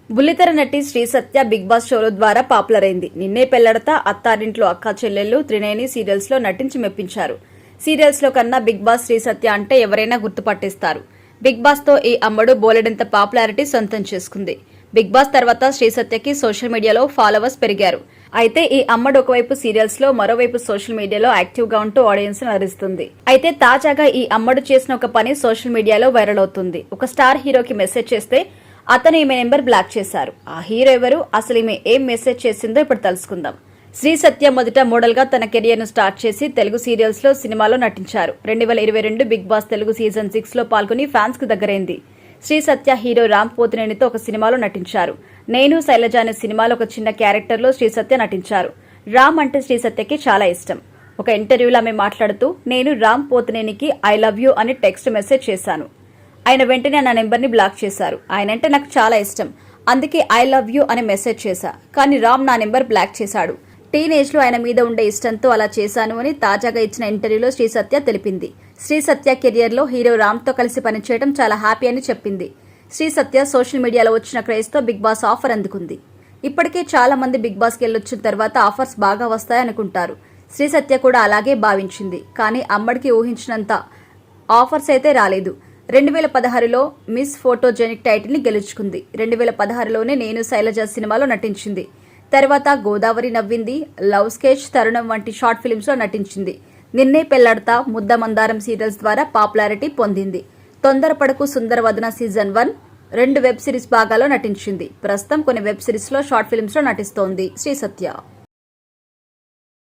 బుల్లితెర నటి శ్రీ సత్య big boss షోల ద్వారా పాపులర్ అయింది. నిన్నే పెళ్లడతా, అత్తారింట్లో అక్క చెల్లెళ్ళు, త్రినేని సీరియల్స్ లో నటించి మెప్పించారు. సీరియల్స్ లో కన్నా బిగ్ బాస్ శ్రీ సత్య అంటే ఎవరైనా గుర్తుపట్టేస్తారు. బిగ్ బాస్ తో ఈ అమ్మడు బోలెడంత పాపులారిటీ సొంతం చేసుకుంది. బిగ్ బాస్ తర్వాత శ్రీ సత్యకి సోషల్ మీడియాలో ఫాలోవర్స్ పెరిగారు. అయితే ఈ అమ్మడు ఒకవైపు సీరియల్స్ లో, మరోవైపు సోషల్ మీడియాలో యాక్టివ్ గా ఉంటూ ఆడియన్స్ నరిస్తుంది. అయితే తాజాగా ఈ అమ్మడు చేసిన ఒక పని సోషల్ మీడియాలో వైరల్ అవుతుంది. ఒక స్టార్ హీరోకి మెసేజ్ చేస్తే అతను ఈమె నెంబర్ బ్లాక్ చేశారు. ఆ హీరో ఎవరు, అసలు ఈమె ఏం మెసేజ్ చేసిందో ఇప్పుడు తెలుసుకుందాం. శ్రీ సత్య మొదట మోడల్ గా తన కెరియర్ ను స్టార్ట్ చేసి తెలుగు సీరియల్స్ లో, సినిమాలో నటించారు. 2022 బిగ్ బాస్ తెలుగు సీజన్ 6 లో పాల్గొని ఫ్యాన్స్ కు దగ్గరైంది. శ్రీ సత్య హీరో రామ్ పోతినేనితో ఒక సినిమాలో నటించారు. నేను శైలజ అనే సినిమాలో ఒక చిన్న క్యారెక్టర్ లో శ్రీ సత్య నటించారు. రామ్ అంటే శ్రీ సత్యకి చాలా ఇష్టం. ఒక ఇంటర్వ్యూలో ఆమె మాట్లాడుతూ, నేను రామ్ పోతినేనికి ఐ లవ్ యూ అని టెక్స్ట్ మెసేజ్ చేశాను. ఆయన వెంటనే నా నెంబర్ ని బ్లాక్ చేశారు. ఆయన అంటే నాకు చాలా ఇష్టం, అందుకే ఐ లవ్ యూ అని మెసేజ్ చేశా. కానీ రామ్ నా నెంబర్ బ్లాక్ చేశాడు. టీనేజ్ లో ఆయన మీద ఉండే ఇష్టంతో అలా చేశాను అని తాజాగా ఇచ్చిన ఇంటర్వ్యూలో శ్రీ సత్య తెలిపింది. శ్రీ సత్య కెరియర్ లో హీరో రామ్ తో కలిసి పనిచేయడం చాలా హ్యాపీ అని చెప్పింది. శ్రీ సత్య సోషల్ మీడియాలో వచ్చిన క్రేజ్ తో బిగ్ బాస్ ఆఫర్ అందుకుంది. ఇప్పటికే చాలా మంది బిగ్ బాస్ కి వెళ్ళొచ్చిన తర్వాత ఆఫర్స్ బాగా వస్తాయనుకుంటారు. శ్రీ సత్య కూడా అలాగే భావించింది. కానీ అమ్మడికి ఊహించినంత ఆఫర్స్ అయితే రాలేదు. 2016లో మిస్ ఫోటోజెనిక్ టైటిల్ ని గెలుచుకుంది. 2016లోనే నేను శైలజ సినిమాలో నటించింది. తర్వాత గోదావరి నవ్వింది, లవ్ స్కెచ్, తరుణం వంటి షార్ట్ ఫిల్మ్స్ లో నటించింది. నిన్నే పెళ్లాడతా, ముద్ద మందారం సీరియల్స్ ద్వారా పాపులారిటీ పొందింది. తొందరపడకు సుందరవదన సీజన్ 1, 2 వెబ్ సిరీస్ భాగాల్లో నటించింది. ప్రస్తుతం కొన్ని వెబ్ సిరీస్ లో, షార్ట్ ఫిల్మ్స్ లో నటిస్తోంది శ్రీ సత్య.